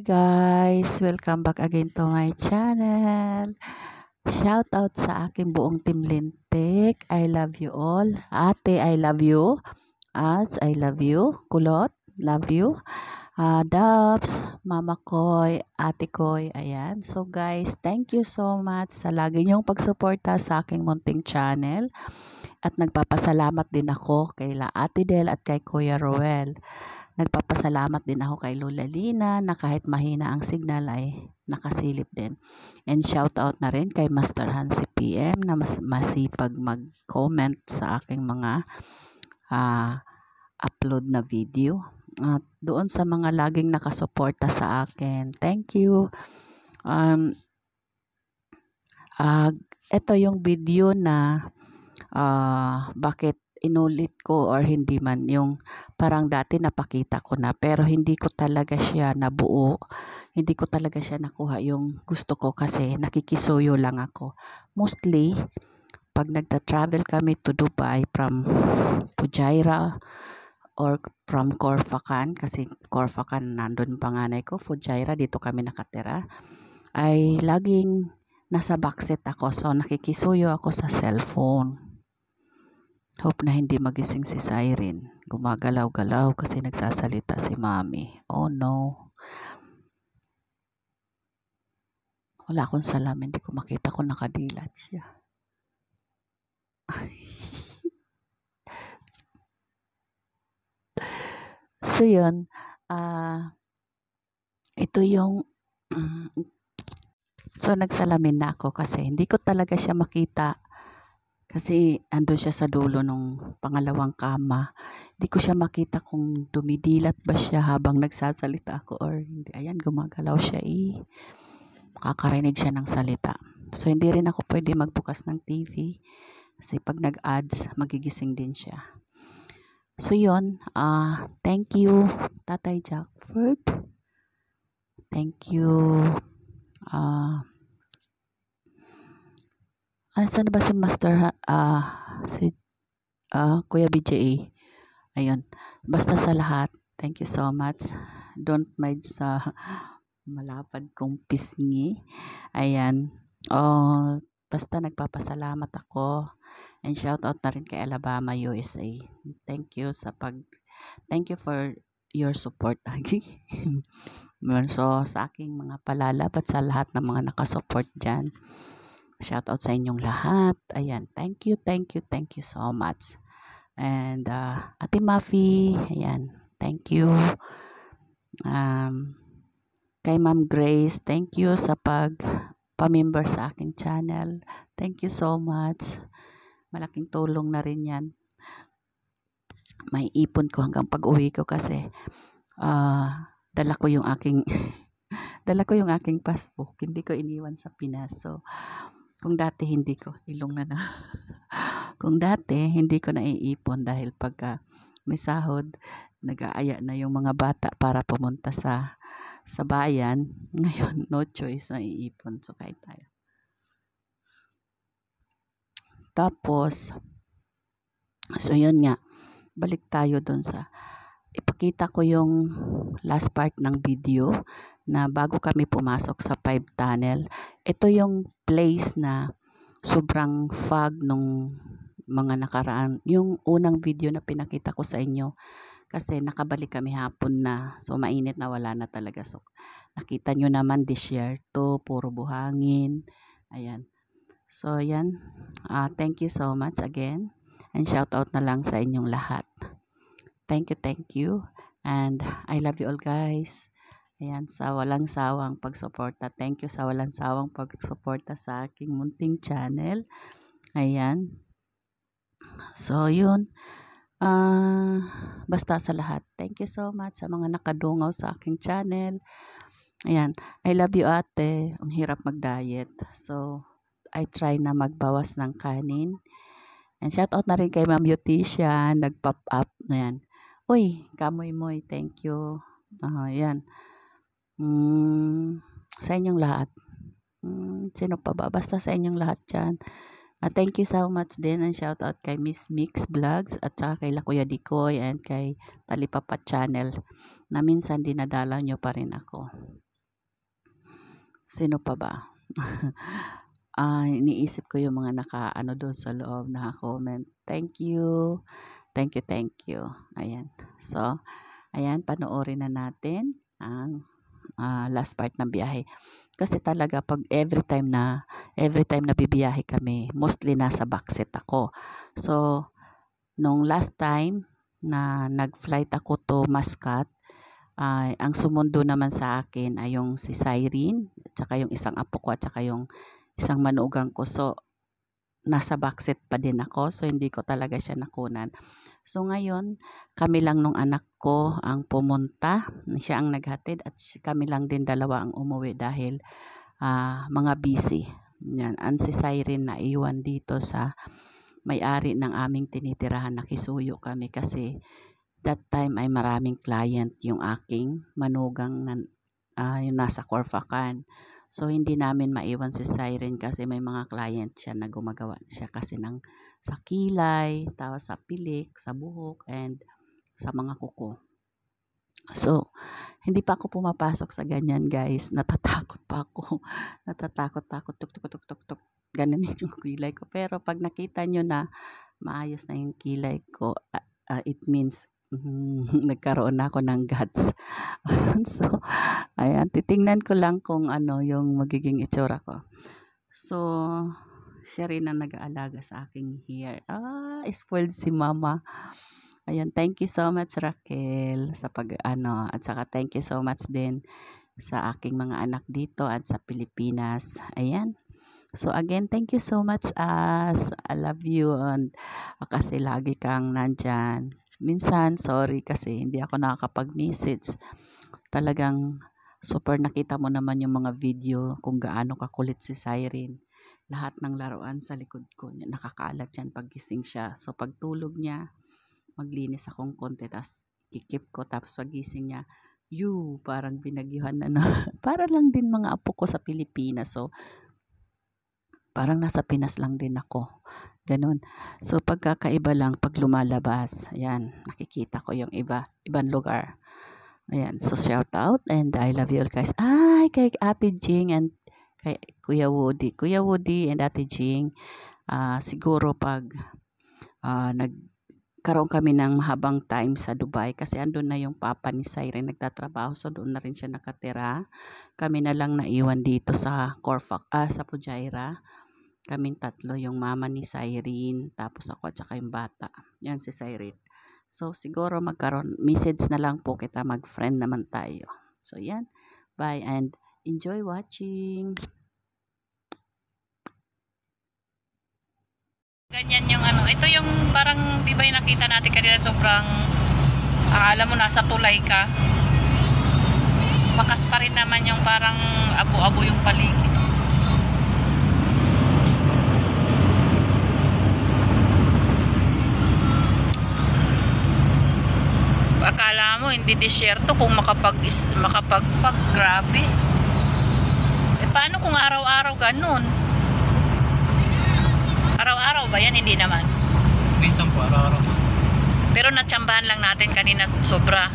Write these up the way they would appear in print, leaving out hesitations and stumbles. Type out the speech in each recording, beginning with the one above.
guys! Welcome back again to my channel. Shout out sa aking buong team Lintik. I love you all. Ate, I love you. As, I love you. Kulot, love you. Dubs, Mama Koy, Ate Koy, ayan. So guys, thank you so much sa lagi niyong pagsuporta sa aking munting channel. At nagpapasalamat din ako kay Ate Del at kay Kuya Roel. Nagpapasalamat din ako kay Lola Lina na kahit mahina ang signal ay nakasilip din. And shout out na rin kay Master Hansi PM na masipag mag-comment sa aking mga upload na video. At doon sa mga laging nakasuporta sa akin, thank you. Ito yung video na bakit inulit ko or hindi man, yung parang dati napakita ko na pero hindi ko talaga siya nabuo, hindi ko talaga siya nakuha yung gusto ko kasi nakikisuyo lang ako. Mostly, pag nagta-travel kami to Dubai from Fujairah or from Corfacan, kasi Corfacan nandun panganay ko, Fujairah dito kami nakatira, ay laging nasa backseat ako, so nakikisuyo ako sa cellphone. Hope na hindi magising si Siren. Gumagalaw-galaw kasi nagsasalita si Mami. Oh no. Wala akong salamin. Hindi ko makita kung nakadilat siya. So yun. Ito yung so nagsalamin na ako kasi hindi ko talaga siya makita. Kasi andun siya sa dulo nung pangalawang kama. Hindi ko siya makita kung dumidilat ba siya habang nagsasalita ako or hindi. Ayan, gumagalaw siya makakarinig siya ng salita. So, hindi rin ako pwede magbukas ng TV. Kasi pag nag-ads, magigising din siya. So, yun. Thank you, Tatay Jackford. Thank you. Saan ba si Master Kuya BJA? Ayun. Basta sa lahat, thank you so much. Don't mind sa malapad kong pisngi. Ayan. Basta nagpapasalamat ako. And shout out na rin kay Alabama, USA. Thank you for your support lagi. So, sa aking mga palalab at sa lahat ng mga nakasupport dyan. Shout out sa inyong lahat. Ayan, thank you so much. And Ate Mafi, ayan, thank you. Kay Ma'am Grace, thank you sa pamember sa aking channel. Thank you so much. Malaking tulong na rin yan. May ipon ko hanggang pag-uwi ko kasi dala ko yung aking passbook. Hindi ko iniwan sa Pinas. So, kung dati hindi ko kung dati hindi ko naiipon dahil pagka may sahod, nag-aaya na yung mga bata para pumunta sa bayan. Ngayon, no choice, naiipon. So, kahit tayo. Tapos, so yun nga, balik tayo doon sa, ipakita ko yung last part ng video na bago kami pumasok sa 5 tunnel. Ito yung place na sobrang fog nung mga nakaraan. Yung unang video na pinakita ko sa inyo kasi nakabalik kami hapon na. So mainit na, wala na talaga. So nakita nyo naman disyerto, puro buhangin. Ayan. So yan. Thank you so much again. And shout out na lang sa inyong lahat. Thank you. And I love you all guys. Ayan, sa walang sawang pagsuporta. Thank you sa walang sawang pagsuporta sa aking munting channel. Ayan. So, yun. Basta sa lahat. Thank you so much sa mga nakadungaw sa aking channel. Ayan. I love you ate. Ang hirap mag-diet. So, I try na magbawas ng kanin. And shout out na rin kay Ma'am Beautician. Nag-pop up. Ayan. Uy, kamoy-moy. Thank you. Ayan. Sa inyong lahat. Sino pa ba? Basta sa inyong lahat dyan. Thank you so much din and shout out kay Miss Mix Vlogs at saka kay Kuya Dikoy and kay Talipapat Channel na minsan dinadalaw nyo pa rin ako. Sino pa ba? Iniisip ko yung mga naka-ano doon sa loob, naka-comment. Thank you. Thank you, thank you. Ayan. So, ayan, panoorin na natin ang last part ng biyahe. Kasi talaga pag every time na bibiyahe kami, mostly nasa backseat ako. So, nung last time na nag-flight ako to Muscat, ang sumundo naman sa akin ay yung si Cyrene, at saka yung isang apo ko, at saka yung isang manugang ko. So, nasa backseat pa din ako. So, hindi ko talaga siya nakunan. So, ngayon, kami lang nung anak ko ang pumunta. Siya ang naghatid at kami lang din dalawa ang umuwi dahil mga busy. Yan. Ang si Cyrene na iwan dito sa may-ari ng aming tinitirahan. Nakisuyo kami kasi that time ay maraming client yung aking manugang na yung nasa Corfacan. So, hindi namin maiwan si Cyrene kasi may mga client siya na gumagawa siya kasi sa kilay, tapos sa pilik, sa buhok, and sa mga kuko. So, hindi pa ako pumapasok sa ganyan, guys. Natatakot pa ako. Natatakot. Tuk. Ganun yung kilay ko. Pero pag nakita nyo na maayos na yung kilay ko, it means nagkaroon na ako ng guts. So, ayan, titingnan ko lang kung ano yung magiging itsura ko. So, siya rin ang nag-aalaga sa aking hair. Spoiled si mama. Ayan, thank you so much Raquel sa at saka thank you so much din sa aking mga anak dito at sa Pilipinas. Ayan. So again, thank you so much As. I love you and kasi lagi kang nandyan. Minsan, sorry kasi hindi ako nakakapag-message. Talagang super nakita mo naman yung mga video kung gaano kakulit si Cyrene. Lahat ng laruan sa likod ko, nakakalat yan pag gising siya. So pagtulog niya, maglinis akong konti, tapos kikip ko, tapos pagising niya, parang binagyuhan na. Para lang din mga apo ko sa Pilipinas. So, parang nasa Pinas lang din ako. Ganun. So, pagkakaiba lang pag lumalabas. Ayan, nakikita ko yung ibang lugar. Ayan, so shout out and I love you all guys. Kay Ate Jing and kay Kuya Woody. Kuya Woody and Ate Jing, siguro pag nagkaroon kami ng mahabang time sa Dubai kasi andun na yung papa ni Cyrene nagtatrabaho, so doon na rin siya nakatira. Kami na lang naiwan dito sa sa Pujairah. Kaming tatlo, yung mama ni Cyrene, tapos ako at saka yung bata. Yan si Cyrene. So, siguro message na lang po kita, mag-friend naman tayo. So, yan. Bye and enjoy watching. Ganyan yung ito yung parang, di ba yung nakita natin kanina, sobrang, akala mo nasa tulay ka. Bakas pa rin naman yung parang abo-abo yung paligid. Akala mo hindi disyerto kung makapag-fog, grabe. Paano kung araw-araw ganun? Araw-araw ba yan? Hindi naman. Minsan po araw-araw. Pero natsambahan lang natin kanina sobra.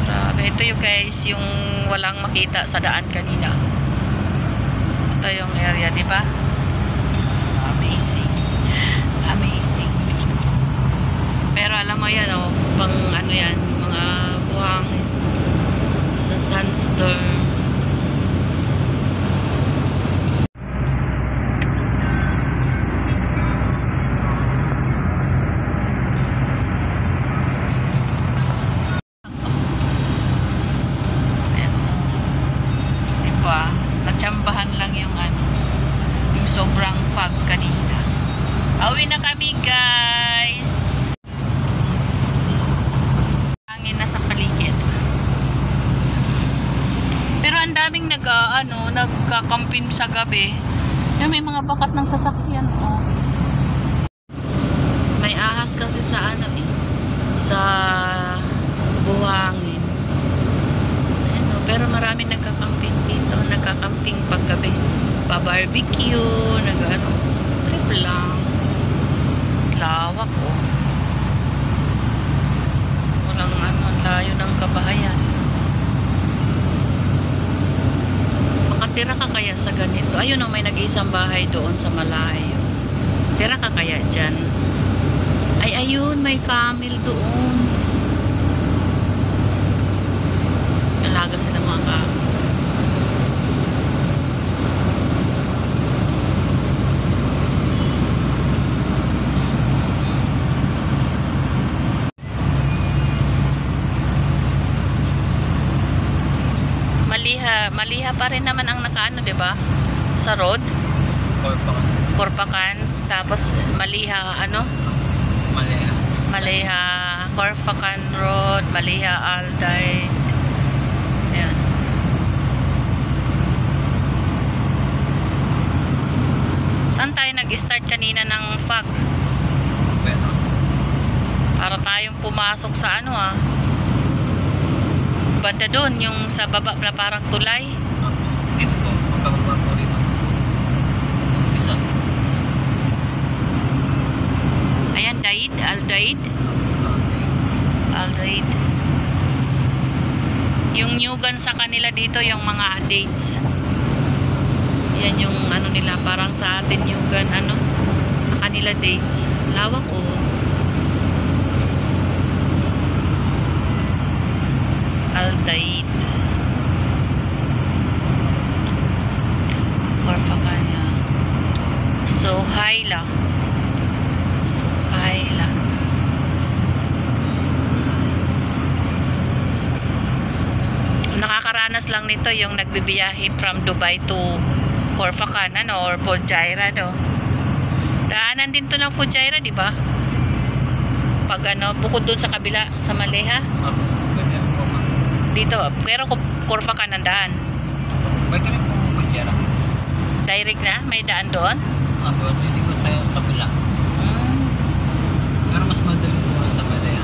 Grabe. Ito yung guys, yung walang makita sa daan kanina. Ito yung area, di ba? Amazing. Amazing. Pero alam mo yan, pang yan, mga buhang sa sandstorm. Ayan, diba? Natsambahan lang yung yung sobrang fog kanina. Pauwi na kami guys. Nasa paligid. Pero ang daming nagkakampin sa gabi. Yan, may mga bakat ng sasakyan. May ahas kasi sa sa buhangin. Ayan, pero maraming nagkakamping dito. Nagkakamping paggabi. Pa-barbecue, trip lang. Lawak walang layo ng kabahayan. Tira ka kaya sa ganito? Ayun o, may nag-iisang bahay doon sa malayo. Tira ka kaya dyan? Ay, ayun, may camel doon. Alaga sila mga camel. Maliha pa rin naman ang nakaano, 'di ba? Sa road, Corpacan, tapos Maliha ano? Maliha, Corpacan Road, Maliha Alday. Ayan. Saan tayo nag-start kanina ng fog? Para tayong pumasok sa ano banda doon, yung sa baba na parang tulay. Dito po, magkababa po dito. Isa. Ayan, Aldaid. Yung Nyugan sa kanila dito, yung mga dates. Yan yung ano nila, parang sa atin Nyugan, ano? Sa kanila dates. Lawak o. Aldaid. Corpacan. Sohaila. Nakakaranas lang nito yung nagbibiyahe from Dubai to Corpacan, or Fujairah, no? Daanan din to ng Fujairah, di ba? Pag bukod dun sa kabila, sa Maliha. Dito, pero Corpacan ang daan. Pwede rin po Fujairah. Direct na? May daan doon? Hindi ko sa kabila. Pero mas madali po sa Maliha.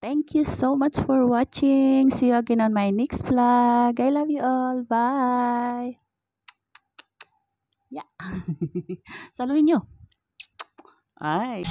Thank you so much for watching. See you again on my next vlog. I love you all. Bye. Yeah. Saluhin nyo. Ay.